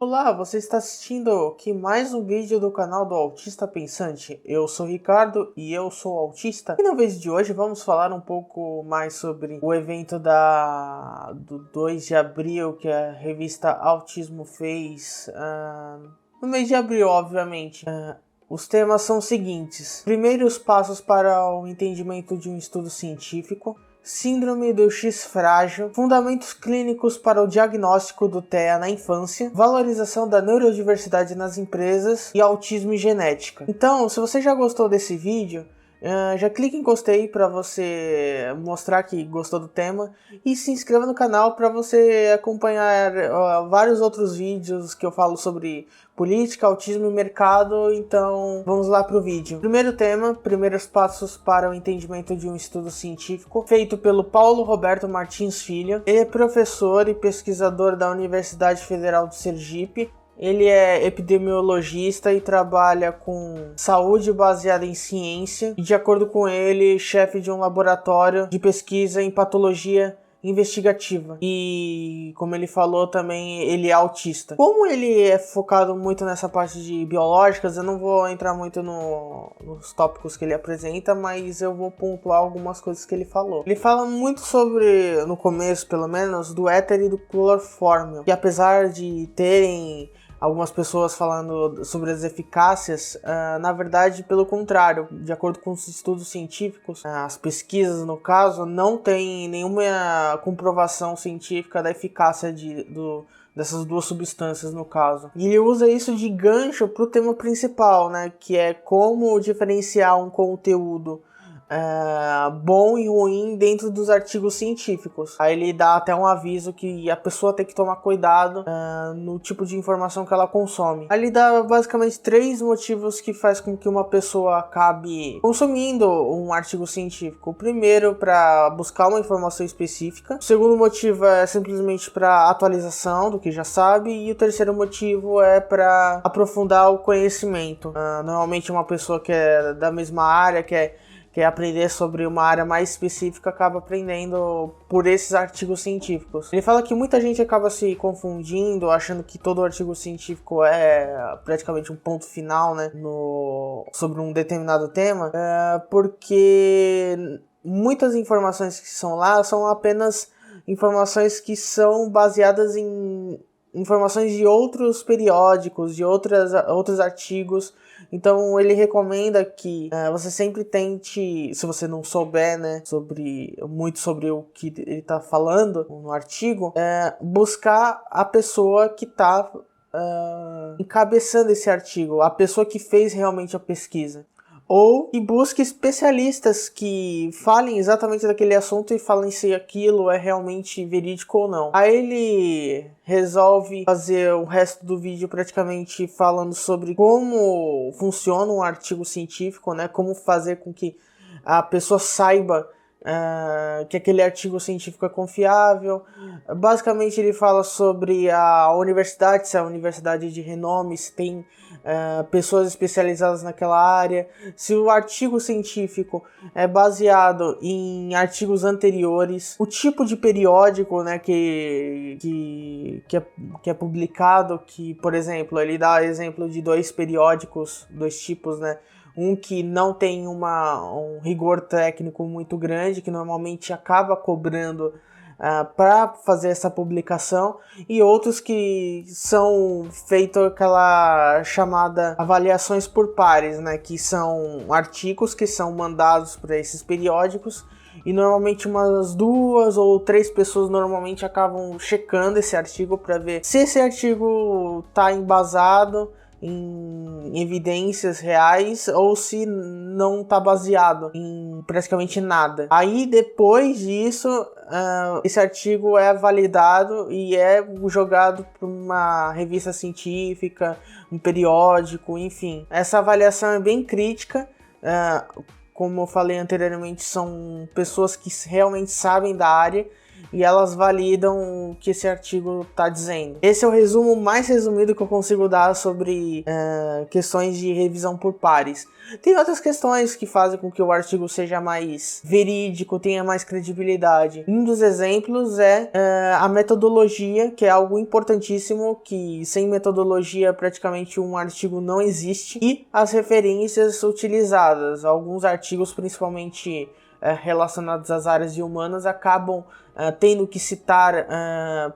Olá, você está assistindo aqui mais um vídeo do canal do Autista Pensante. Eu sou o Ricardo e eu sou autista. E no vídeo de hoje vamos falar um pouco mais sobre o evento do 2 de abril que a revista Autismo fez no mês de abril, obviamente. Os temas são os seguintes: primeiros passos para o entendimento de um estudo científico, Síndrome do X frágil, fundamentos clínicos para o diagnóstico do TEA na infância, valorização da neurodiversidade nas empresas e autismo e genética. Então, se você já gostou desse vídeo, já clique em gostei para você mostrar que gostou do tema e se inscreva no canal para você acompanhar vários outros vídeos que eu falo sobre política, autismo e mercado. Então vamos lá para o vídeo. Primeiro tema: primeiros passos para o entendimento de um estudo científico, feito pelo Paulo Roberto Martins Filho. Ele é professor e pesquisador da Universidade Federal de Sergipe. Ele é epidemiologista e trabalha com saúde baseada em ciência e, de acordo com ele, chefe de um laboratório de pesquisa em patologia investigativa. E, como ele falou também, ele é autista. Como ele é focado muito nessa parte de biológicas, eu não vou entrar muito nos tópicos que ele apresenta, mas eu vou pontuar algumas coisas que ele falou. Ele fala muito sobre, no começo pelo menos, do éter e do clorofórmio, que apesar de terem algumas pessoas falando sobre as eficácias, na verdade, pelo contrário, de acordo com os estudos científicos, as pesquisas, no caso, não tem nenhuma comprovação científica da eficácia dessas duas substâncias, no caso. E ele usa isso de gancho para o tema principal, né, que é como diferenciar um conteúdo bom e ruim dentro dos artigos científicos. Aí ele dá até um aviso que a pessoa tem que tomar cuidado no tipo de informação que ela consome. Aí ele dá basicamente 3 motivos que faz com que uma pessoa acabe consumindo um artigo científico. O primeiro, para buscar uma informação específica. O segundo motivo é simplesmente para atualização do que já sabe. E o terceiro motivo é para aprofundar o conhecimento. Normalmente uma pessoa que é da mesma área, quer aprender sobre uma área mais específica, acaba aprendendo por esses artigos científicos. Ele fala que muita gente acaba se confundindo, achando que todo artigo científico é praticamente um ponto final, né, sobre um determinado tema, porque muitas informações que são lá são apenas informações que são baseadas em informações de outros periódicos, de outros artigos. Então ele recomenda que você sempre tente, se você não souber, né, muito sobre o que ele está falando no artigo, buscar a pessoa que está encabeçando esse artigo, a pessoa que fez realmente a pesquisa. Ou que busque especialistas que falem exatamente daquele assunto e falem se aquilo é realmente verídico ou não. Aí ele resolve fazer o resto do vídeo praticamente falando sobre como funciona um artigo científico, né? Como fazer com que a pessoa saiba que aquele artigo científico é confiável. Basicamente ele fala sobre a universidade, se é a universidade de renome, se tem pessoas especializadas naquela área, se o artigo científico é baseado em artigos anteriores, o tipo de periódico, né, que é publicado, que, por exemplo, ele dá exemplo de 2 periódicos, 2 tipos, né? Um que não tem um rigor técnico muito grande, que normalmente acaba cobrando para fazer essa publicação, e outros que são feitos aquela chamada avaliações por pares, né, que são artigos que são mandados para esses periódicos, e normalmente umas 2 ou 3 pessoas normalmente acabam checando esse artigo para ver se esse artigo está embasado em evidências reais ou se não está baseado em praticamente nada. Aí depois disso, esse artigo é validado e é jogado para uma revista científica, um periódico, enfim. Essa avaliação é bem crítica. Como eu falei anteriormente, são pessoas que realmente sabem da área e elas validam o que esse artigo está dizendo. Esse é o resumo mais resumido que eu consigo dar sobre questões de revisão por pares. Tem outras questões que fazem com que o artigo seja mais verídico, tenha mais credibilidade. Um dos exemplos é a metodologia, que é algo importantíssimo, que sem metodologia praticamente um artigo não existe, e as referências utilizadas. Alguns artigos, principalmente relacionados às áreas de humanas, acabam tendo que citar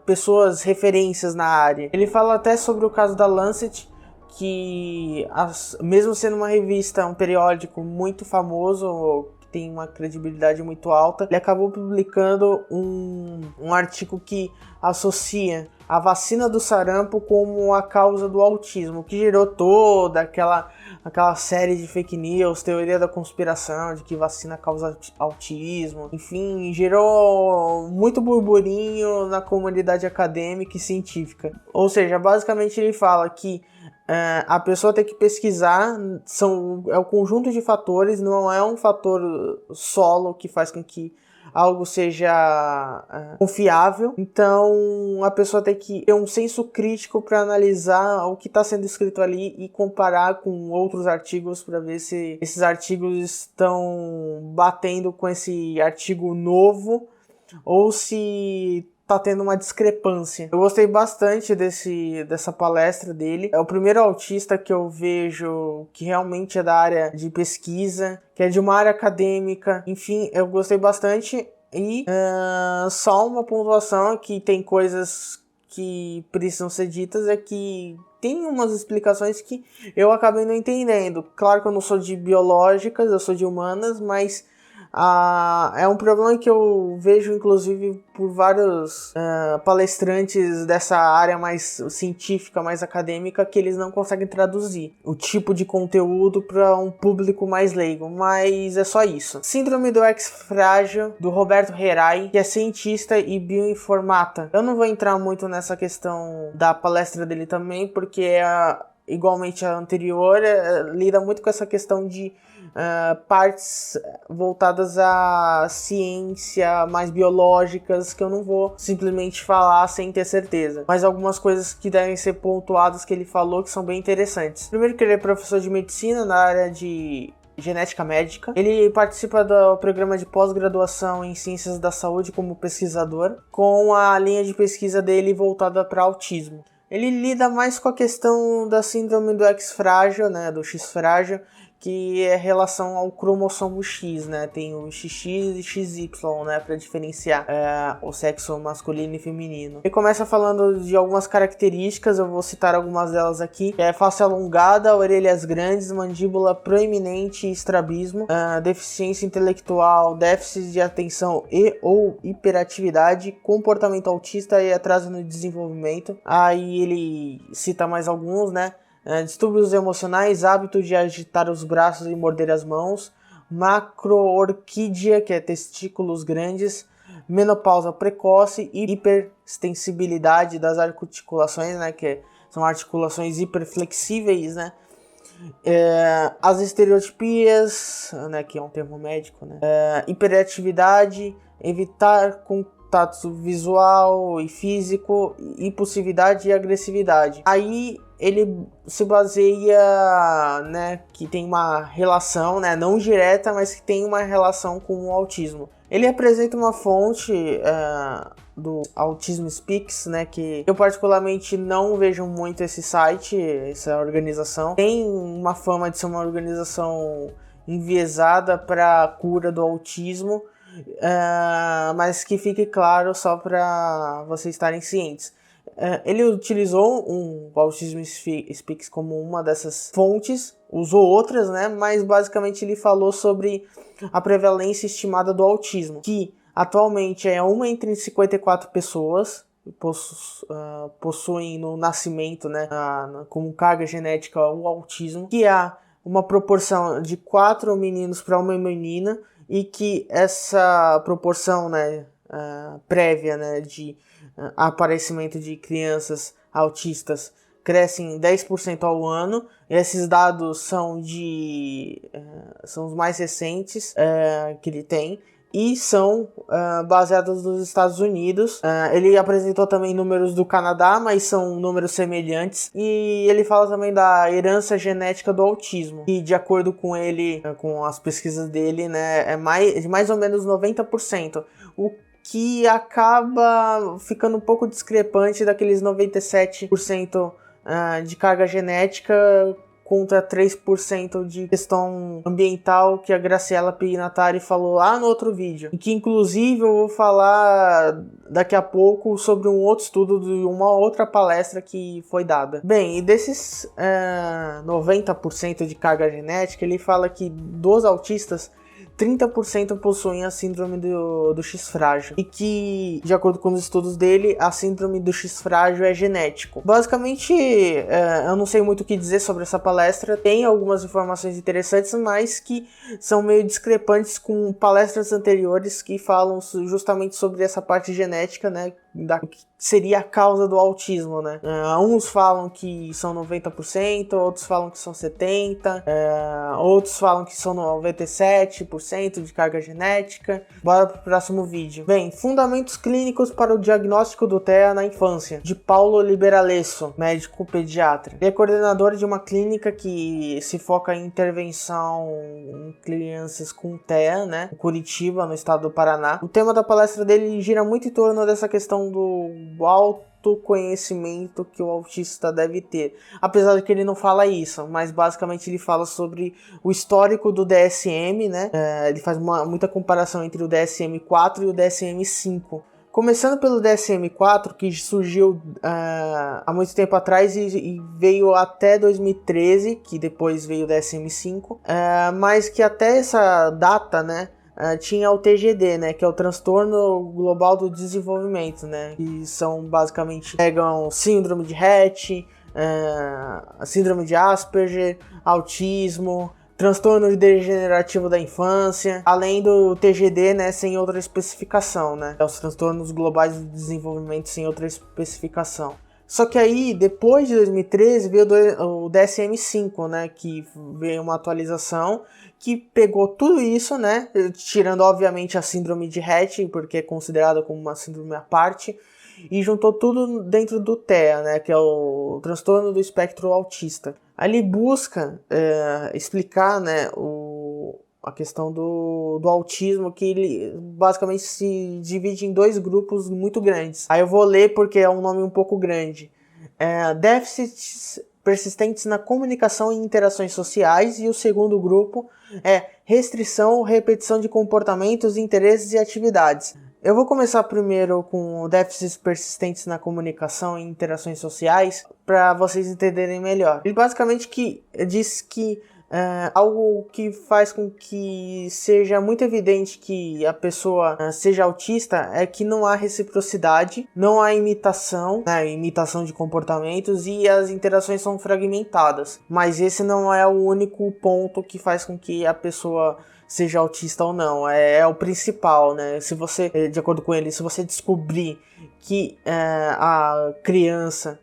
pessoas, referências na área. Ele fala até sobre o caso da Lancet, que mesmo sendo uma revista, um periódico muito famoso, que tem uma credibilidade muito alta, ele acabou publicando um artigo que associa a vacina do sarampo como a causa do autismo, que gerou toda aquela série de fake news, teoria da conspiração, de que vacina causa autismo, enfim, gerou muito burburinho na comunidade acadêmica e científica. Ou seja, basicamente ele fala que a pessoa tem que pesquisar, é o conjunto de fatores, não é um fator solo que faz com que algo seja confiável. Então a pessoa tem que ter um senso crítico para analisar o que está sendo escrito ali e comparar com outros artigos para ver se esses artigos estão batendo com esse artigo novo ou se tá tendo uma discrepância. Eu gostei bastante dessa palestra dele. É o primeiro autista que eu vejo que realmente é da área de pesquisa, que é de uma área acadêmica. Enfim, eu gostei bastante. E só uma pontuação que tem coisas que precisam ser ditas, é que tem umas explicações que eu acabei não entendendo. Claro que eu não sou de biológicas, eu sou de humanas, mas é um problema que eu vejo inclusive por vários palestrantes dessa área mais científica, mais acadêmica, que eles não conseguem traduzir o tipo de conteúdo para um público mais leigo, mas é só isso. Síndrome do X frágil, do Roberto Heray, que é cientista e bioinformata. Eu não vou entrar muito nessa questão da palestra dele também, porque igualmente a anterior lida muito com essa questão de partes voltadas à ciência, mais biológicas, que eu não vou simplesmente falar sem ter certeza, mas algumas coisas que devem ser pontuadas que ele falou que são bem interessantes. Primeiro que ele é professor de medicina na área de genética médica. Ele participa do programa de pós-graduação em ciências da saúde como pesquisador, com a linha de pesquisa dele voltada para autismo. Ele lida mais com a questão da síndrome do X frágil, né, do X frágil, que é relação ao cromossomo X, né? Tem o XX e XY, né? Para diferenciar o sexo masculino e feminino. Ele começa falando de algumas características, eu vou citar algumas delas aqui. Face alongada, orelhas grandes, mandíbula proeminente e estrabismo, deficiência intelectual, déficit de atenção e ou hiperatividade, comportamento autista e atraso no desenvolvimento. Aí ele cita mais alguns, né? Distúrbios emocionais, hábito de agitar os braços e morder as mãos, macroorquídea, que é testículos grandes, menopausa precoce e hiperextensibilidade das articulações, né, que são articulações hiperflexíveis, né, as estereotipias, né, que é um termo médico, né, hiperatividade, evitar contato visual e físico, impulsividade e agressividade. Aí ele se baseia, né, que tem uma relação, né, não direta, mas que tem uma relação com o autismo. Ele apresenta uma fonte do Autism Speaks, né, que eu particularmente não vejo muito esse site, essa organização. Tem uma fama de ser uma organização enviesada para a cura do autismo, mas que fique claro só para vocês estarem cientes. Ele utilizou o Autism Speaks como uma dessas fontes, usou outras, né? Mas basicamente ele falou sobre a prevalência estimada do autismo, que atualmente é 1 entre 54 pessoas possuem no nascimento, né, como carga genética o autismo, que há uma proporção de 4 meninos para uma menina, e que essa proporção, né, prévia, né, de aparecimento de crianças autistas crescem 10% ao ano. Esses dados são os mais recentes que ele tem, e são baseadas nos Estados Unidos. Ele apresentou também números do Canadá, mas são números semelhantes. E ele fala também da herança genética do autismo, que de acordo com ele, com as pesquisas dele, né, é de mais ou menos 90%. O que acaba ficando um pouco discrepante daqueles 97% de carga genética contra 3% de questão ambiental que a Graciela Pignatari falou lá no outro vídeo. E que inclusive eu vou falar daqui a pouco sobre um outro estudo de uma outra palestra que foi dada. Bem, e desses 90% de carga genética, ele fala que dos autistas, 30% possuem a síndrome do X frágil, e que, de acordo com os estudos dele, a síndrome do X frágil é genético. Basicamente, eu não sei muito o que dizer sobre essa palestra, tem algumas informações interessantes, mas que são meio discrepantes com palestras anteriores que falam justamente sobre essa parte genética, né, que seria a causa do autismo, né? Uns falam que são 90%, outros falam que são 70%, outros falam que são 97% de carga genética. Bora pro próximo vídeo. Bem, fundamentos clínicos para o diagnóstico do TEA na infância, de Paulo Liberalesso, médico pediatra. Ele é coordenador de uma clínica que se foca em intervenção em crianças com TEA, né? Em Curitiba, no estado do Paraná. O tema da palestra dele gira muito em torno dessa questão do autoconhecimento que o autista deve ter. Apesar de que ele não fala isso, mas basicamente ele fala sobre o histórico do DSM, né? Ele faz muita comparação entre o DSM-4 e o DSM-5. Começando pelo DSM-4, que surgiu há muito tempo atrás e veio até 2013, que depois veio o DSM-5, mas que até essa data, né, tinha o TGD, né, que é o Transtorno Global do Desenvolvimento, né, que são basicamente, pegam síndrome de Rett, síndrome de Asperger, autismo, transtorno degenerativo da infância, além do TGD, né, sem outra especificação, né, os transtornos globais do desenvolvimento sem outra especificação. Só que aí, depois de 2013, veio o DSM-5, né, que veio uma atualização que pegou tudo isso, né, tirando obviamente a síndrome de Rett, porque é considerada como uma síndrome à parte, e juntou tudo dentro do TEA, né, que é o transtorno do espectro autista. Aí ele busca explicar, né, a questão do autismo, que ele basicamente se divide em dois grupos muito grandes. Aí eu vou ler porque é um nome um pouco grande. Déficits persistentes na comunicação e interações sociais, e o segundo grupo é restrição ou repetição de comportamentos, interesses e atividades. Eu vou começar primeiro com déficits persistentes na comunicação e interações sociais para vocês entenderem melhor. Ele basicamente diz que algo que faz com que seja muito evidente que a pessoa seja autista é que não há reciprocidade, não há imitação, né, imitação de comportamentos, e as interações são fragmentadas. Mas esse não é o único ponto que faz com que a pessoa seja autista ou não, é o principal, né? Se você, de acordo com ele, se você descobrir que a criança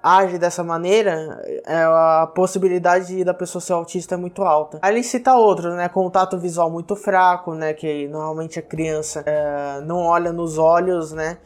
age dessa maneira, a possibilidade da pessoa ser autista é muito alta. Aí ele cita outros, né? Contato visual muito fraco, né? Que normalmente a criança não olha nos olhos, né?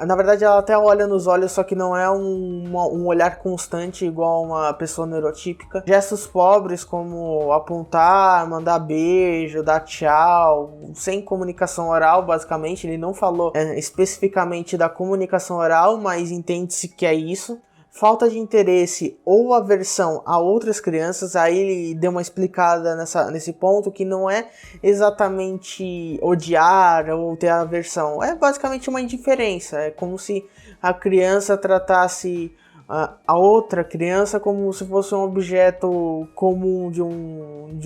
Na verdade, ela até olha nos olhos, só que não é um olhar constante igual uma pessoa neurotípica. Gestos pobres, como apontar, mandar beijo, dar tchau, sem comunicação oral, basicamente. Ele não falou especificamente da comunicação oral, mas entende-se que é isso. Falta de interesse ou aversão a outras crianças. Aí ele deu uma explicada nesse ponto, que não é exatamente odiar ou ter aversão, é basicamente uma indiferença. É como se a criança tratasse a outra criança como se fosse um objeto comum de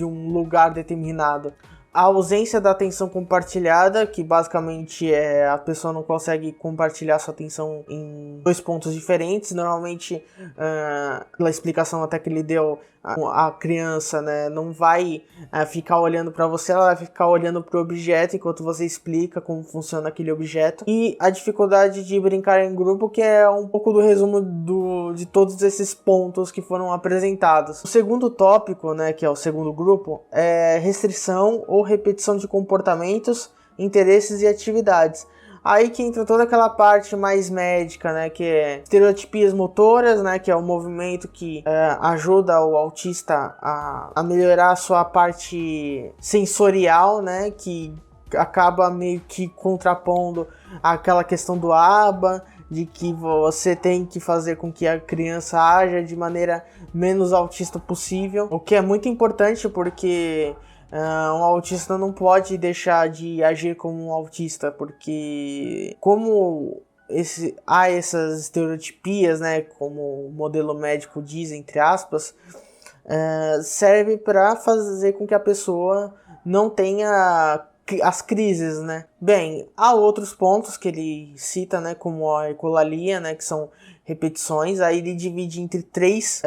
um lugar determinado. A ausência da atenção compartilhada, que basicamente a pessoa não consegue compartilhar sua atenção em dois pontos diferentes. Normalmente, pela explicação até que ele deu, a criança, né, não vai ficar olhando para você, ela vai ficar olhando para o objeto enquanto você explica como funciona aquele objeto. E a dificuldade de brincar em grupo, que é um pouco do resumo de todos esses pontos que foram apresentados. O segundo tópico, né, que é o segundo grupo, é restrição ou repetição de comportamentos, interesses e atividades. Aí que entra toda aquela parte mais médica, né, que é estereotipias motoras, né, que é o movimento que ajuda o autista a melhorar a sua parte sensorial, né, que acaba meio que contrapondo aquela questão do ABA, de que você tem que fazer com que a criança haja de maneira menos autista possível, o que é muito importante porque um autista não pode deixar de agir como um autista, porque como há essas estereotipias, né, como o modelo médico diz, entre aspas, serve para fazer com que a pessoa não tenha as crises, né? Bem, há outros pontos que ele cita, né, como a ecolalia, né, que são repetições. Aí ele divide entre 3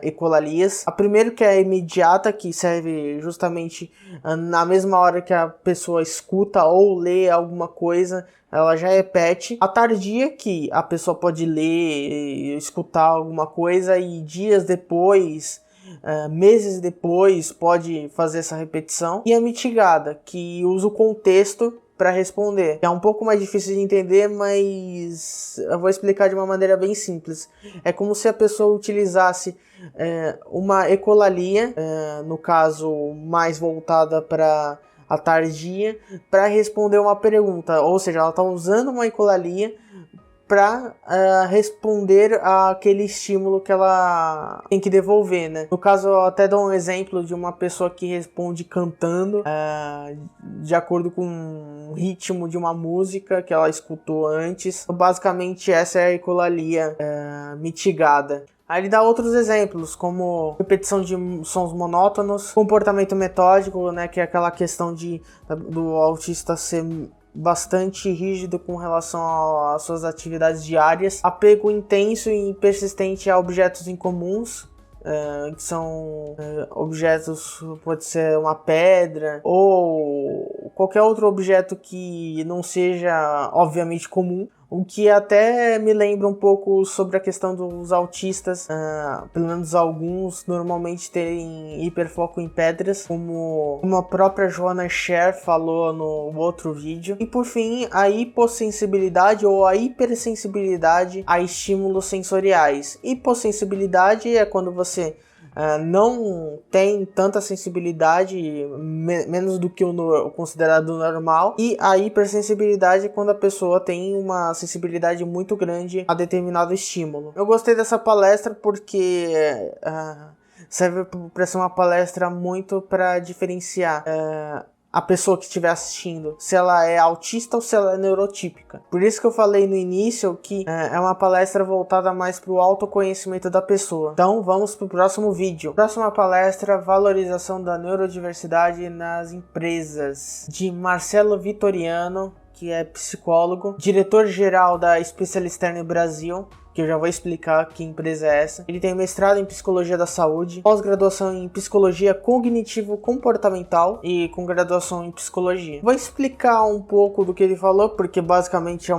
ecolalias. A primeira, que é a imediata, que serve justamente na mesma hora que a pessoa escuta ou lê alguma coisa, ela já repete. A tardia, que a pessoa pode ler, escutar alguma coisa e dias depois, meses depois, pode fazer essa repetição. E a mitigada, que usa o contexto para responder. É um pouco mais difícil de entender, mas eu vou explicar de uma maneira bem simples. É como se a pessoa utilizasse uma ecolalia, no caso mais voltada para a tardia, para responder uma pergunta. Ou seja, ela está usando uma ecolalia para responder àquele estímulo que ela tem que devolver, né? No caso, eu até dou um exemplo de uma pessoa que responde cantando de acordo com o ritmo de uma música que ela escutou antes. Então, basicamente, essa é a ecolalia mitigada. Aí ele dá outros exemplos, como repetição de sons monótonos, comportamento metódico, né, que é aquela questão do autista ser bastante rígido com relação às suas atividades diárias, apego intenso e persistente a objetos incomuns, que são objetos, pode ser uma pedra ou qualquer outro objeto que não seja obviamente comum. O que até me lembra um pouco sobre a questão dos autistas, pelo menos alguns normalmente terem hiperfoco em pedras, como a própria Joanna Scher falou no outro vídeo. E por fim, a hipossensibilidade ou a hipersensibilidade a estímulos sensoriais. Hipossensibilidade é quando você não tem tanta sensibilidade, menos do que o considerado normal, e a hipersensibilidade é quando a pessoa tem uma sensibilidade muito grande a determinado estímulo. Eu gostei dessa palestra porque serve para ser uma palestra muito para diferenciar a pessoa que estiver assistindo, se ela é autista ou se ela é neurotípica. Por isso que eu falei no início que é uma palestra voltada mais para o autoconhecimento da pessoa. Então vamos para o próximo vídeo. Próxima palestra: valorização da neurodiversidade nas empresas, de Marcelo Vitoriano, que é psicólogo, diretor-geral da Specialisterne Brasil, que eu já vou explicar que empresa é essa. Ele tem mestrado em Psicologia da Saúde, pós-graduação em Psicologia Cognitivo-Comportamental e com graduação em Psicologia. Vou explicar um pouco do que ele falou, porque basicamente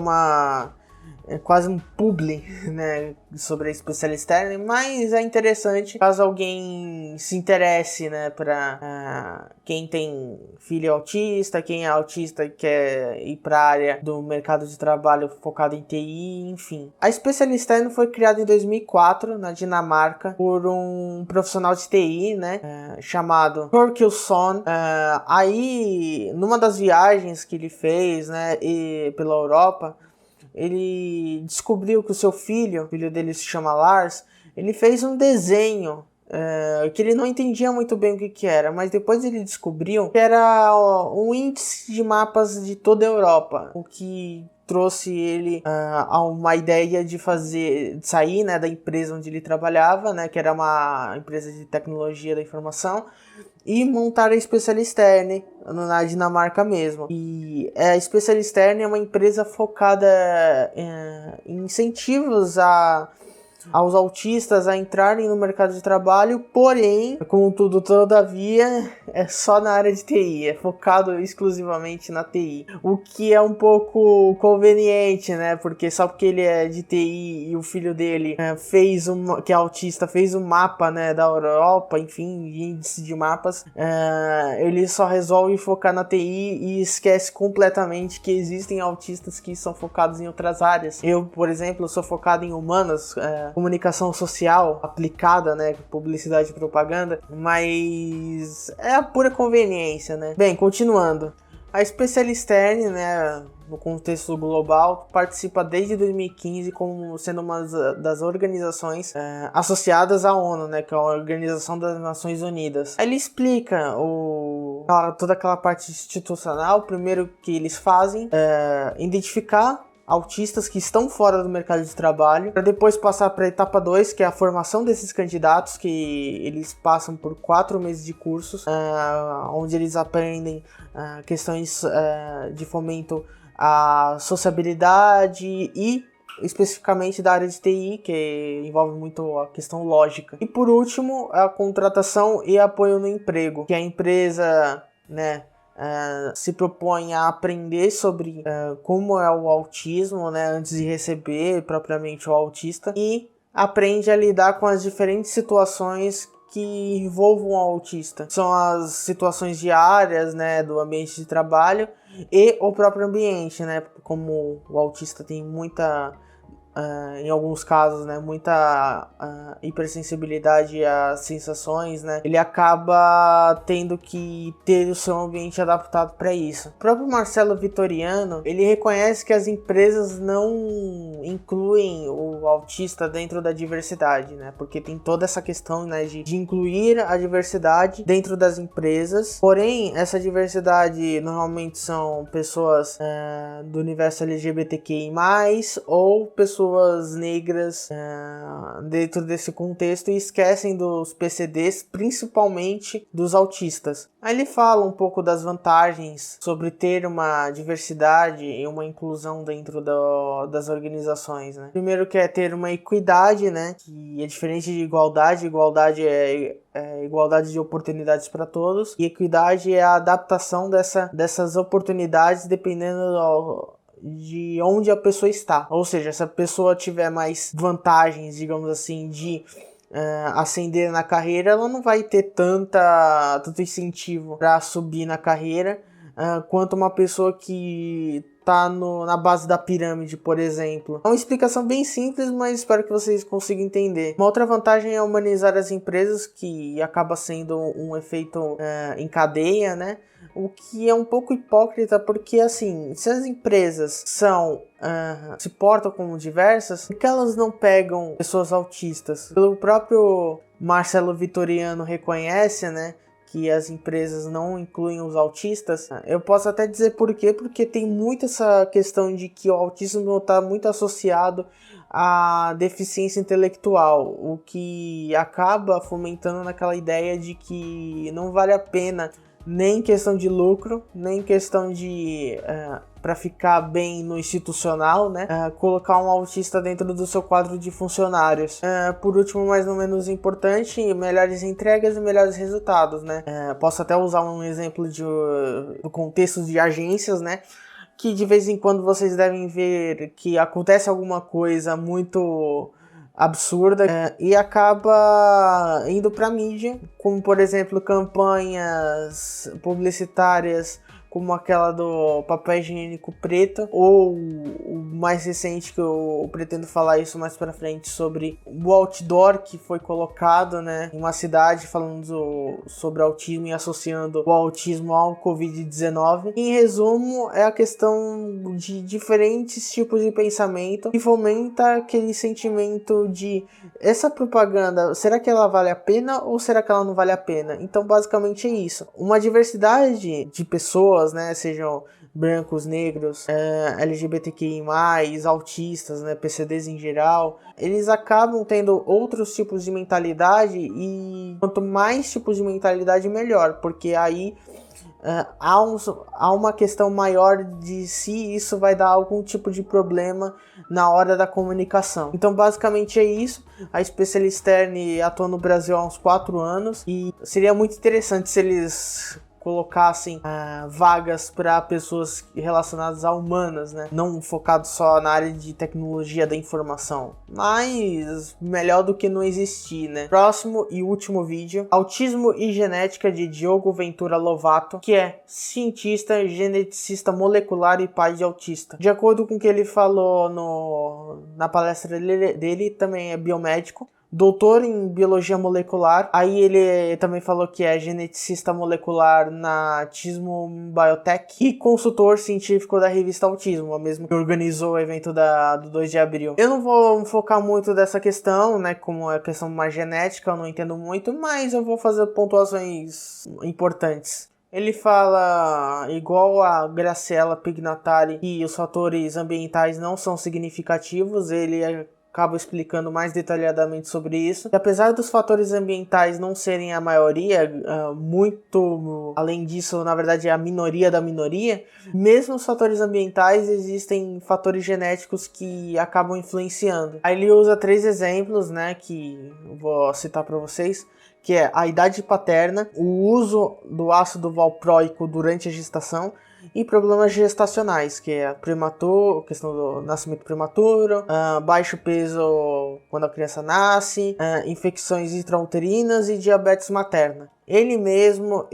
é quase um publi, né, sobre a Specialisterne, mas é interessante caso alguém se interesse, né, para quem tem filho autista, quem é autista e quer ir para a área do mercado de trabalho focado em TI, enfim. A Specialisterne foi criada em 2004 na Dinamarca por um profissional de TI, né, chamado Torkilsson. Aí, numa das viagens que ele fez, né, pela Europa, ele descobriu que o filho dele se chama Lars, ele fez um desenho que ele não entendia muito bem o que era, mas depois ele descobriu que era um índice de mapas de toda a Europa, o que trouxe ele a uma ideia de sair, né, da empresa onde ele trabalhava, né, que era uma empresa de tecnologia da informação, e montar a Specialisterne na Dinamarca mesmo. E a Specialisterne é uma empresa focada em incentivos a aos autistas a entrarem no mercado de trabalho, porém, contudo, todavia, é só na área de TI, é focado exclusivamente na TI, o que é um pouco conveniente, né, porque só porque ele é de TI e o filho dele que é autista, fez um mapa, né, da Europa, enfim, índice de mapas, ele só resolve focar na TI e esquece completamente que existem autistas que são focados em outras áreas. Eu, por exemplo, sou focado em humanas, comunicação social aplicada, né, publicidade e propaganda, mas é a pura conveniência, né. Bem, continuando. A Specialisterne, né, no contexto global, participa desde 2015 como sendo uma das organizações associadas à ONU, né, que é a Organização das Nações Unidas. Ele explica toda aquela parte institucional. Primeiro que eles fazem identificar autistas que estão fora do mercado de trabalho, para depois passar para a etapa 2, que é a formação desses candidatos, que eles passam por 4 meses de cursos, onde eles aprendem questões de fomento à sociabilidade e especificamente da área de TI, que envolve muito a questão lógica. E por último, a contratação e apoio no emprego, que a empresa, né, se propõe a aprender sobre como é o autismo, né, antes de receber propriamente o autista, e aprende a lidar com as diferentes situações que envolvam o autista. São as situações diárias, né, do ambiente de trabalho e o próprio ambiente, né, como o autista tem muita... em alguns casos, né, muita hipersensibilidade às sensações, né, ele acaba tendo que ter o seu ambiente adaptado para isso. O próprio Marcelo Vitoriano, ele reconhece que as empresas não incluem o autista dentro da diversidade, né, porque tem toda essa questão, né, de incluir a diversidade dentro das empresas, porém, essa diversidade normalmente são pessoas do universo LGBTQI+, ou pessoas negras dentro desse contexto, e esquecem dos PCDs, principalmente dos autistas. Aí ele fala um pouco das vantagens sobre ter uma diversidade e uma inclusão dentro das organizações, né? Primeiro que é ter uma equidade, né? Que é diferente de igualdade. Igualdade é igualdade de oportunidades para todos, e equidade é a adaptação dessas oportunidades dependendo de onde a pessoa está. Ou seja, se a pessoa tiver mais vantagens, digamos assim, de ascender na carreira, ela não vai ter tanto incentivo para subir na carreira quanto uma pessoa que tá na base da pirâmide, por exemplo. É uma explicação bem simples, mas espero que vocês consigam entender. Uma outra vantagem é humanizar as empresas, que acaba sendo um efeito em cadeia, né? O que é um pouco hipócrita, porque assim, se as empresas se portam como diversas, por que elas não pegam pessoas autistas? Pelo próprio Marcelo Vitoriano reconhece, né, que as empresas não incluem os autistas. Eu posso até dizer por quê, porque tem muito essa questão de que o autismo está muito associado à deficiência intelectual, o que acaba fomentando naquela ideia de que não vale a pena, nem questão de lucro, nem questão de para ficar bem no institucional, né, colocar um autista dentro do seu quadro de funcionários. Por último, mas não menos importante, melhores entregas e melhores resultados, né. Posso até usar um exemplo do contexto de agências, né, que de vez em quando vocês devem ver que acontece alguma coisa muito absurda e acaba indo para mídia, como por exemplo campanhas publicitárias como aquela do papel higiênico preto, ou o mais recente, que eu pretendo falar isso mais pra frente, sobre o outdoor que foi colocado, né, em uma cidade falando sobre autismo e associando o autismo ao Covid-19. Em resumo, é a questão de diferentes tipos de pensamento que fomenta aquele sentimento de essa propaganda, será que ela vale a pena ou será que ela não vale a pena? Então basicamente é isso. Uma diversidade de pessoas, né, sejam brancos, negros, LGBTQI+, autistas, né, PCDs em geral, eles acabam tendo outros tipos de mentalidade, e quanto mais tipos de mentalidade melhor, porque aí há uma questão maior de se isso vai dar algum tipo de problema na hora da comunicação. Então basicamente é isso. A Special Stern atua no Brasil há uns 4 anos e seria muito interessante se eles colocassem vagas para pessoas relacionadas a humanas, né? Não focado só na área de tecnologia da informação, mas melhor do que não existir, né? Próximo e último vídeo: Autismo e Genética, de Diogo Ventura Lovato, que é cientista, geneticista molecular e pai de autista. De acordo com o que ele falou na palestra dele, também é biomédico, doutor em biologia molecular. Aí ele também falou que é geneticista molecular na Autismo Biotech e consultor científico da revista Autismo, a mesma que organizou o evento do 2 de abril. Eu não vou focar muito dessa questão, né, como é questão mais genética, eu não entendo muito, mas eu vou fazer pontuações importantes. Ele fala, igual a Graciela Pignatari, que os fatores ambientais não são significativos. Ele acaba explicando mais detalhadamente sobre isso. E apesar dos fatores ambientais não serem a maioria, muito além disso, na verdade é a minoria da minoria, mesmo os fatores ambientais existem fatores genéticos que acabam influenciando. Aí ele usa 3 exemplos, né, que eu vou citar para vocês, que é a idade paterna, o uso do ácido valproico durante a gestação e problemas gestacionais, que é a questão do nascimento prematuro, baixo peso quando a criança nasce, infecções intrauterinas e diabetes materna. Ele mesmo,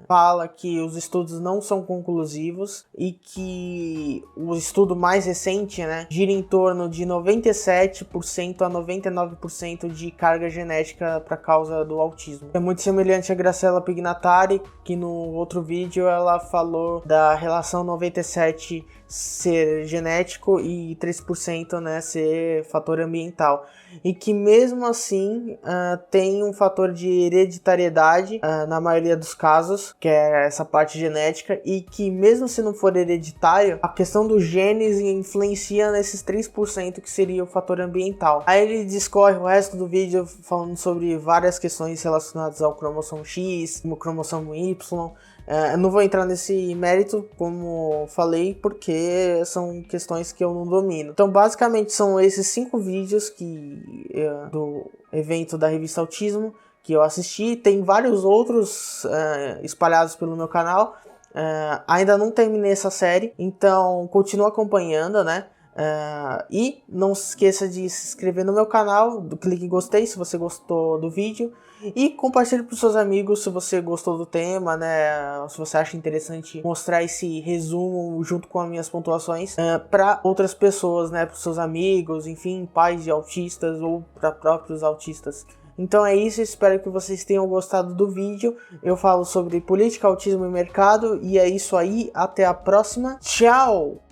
fala que os estudos não são conclusivos e que o estudo mais recente, né, gira em torno de 97% a 99% de carga genética para causa do autismo. É muito semelhante a Graciela Pignatari, que no outro vídeo ela falou da relação 97 ser genético e 3%, né, ser fator ambiental. E que mesmo assim tem um fator de hereditariedade na maioria dos casos, que é essa parte genética, e que mesmo se não for hereditário, a questão dos genes influencia nesses 3% que seria o fator ambiental. Aí ele discorre o resto do vídeo falando sobre várias questões relacionadas ao cromossomo X, o cromossomo Y. Não vou entrar nesse mérito, como falei, porque são questões que eu não domino. Então, basicamente, são esses 5 vídeos do evento da revista Autismo que eu assisti. Tem vários outros espalhados pelo meu canal. Ainda não terminei essa série, então continua acompanhando, né? E não se esqueça de se inscrever no meu canal, clique em gostei se você gostou do vídeo e compartilhe para os seus amigos se você gostou do tema, né? Se você acha interessante mostrar esse resumo junto com as minhas pontuações para outras pessoas, né? Para os seus amigos, enfim, pais de autistas ou para próprios autistas. Então é isso, espero que vocês tenham gostado do vídeo. Eu falo sobre política, autismo e mercado e é isso aí, até a próxima. Tchau!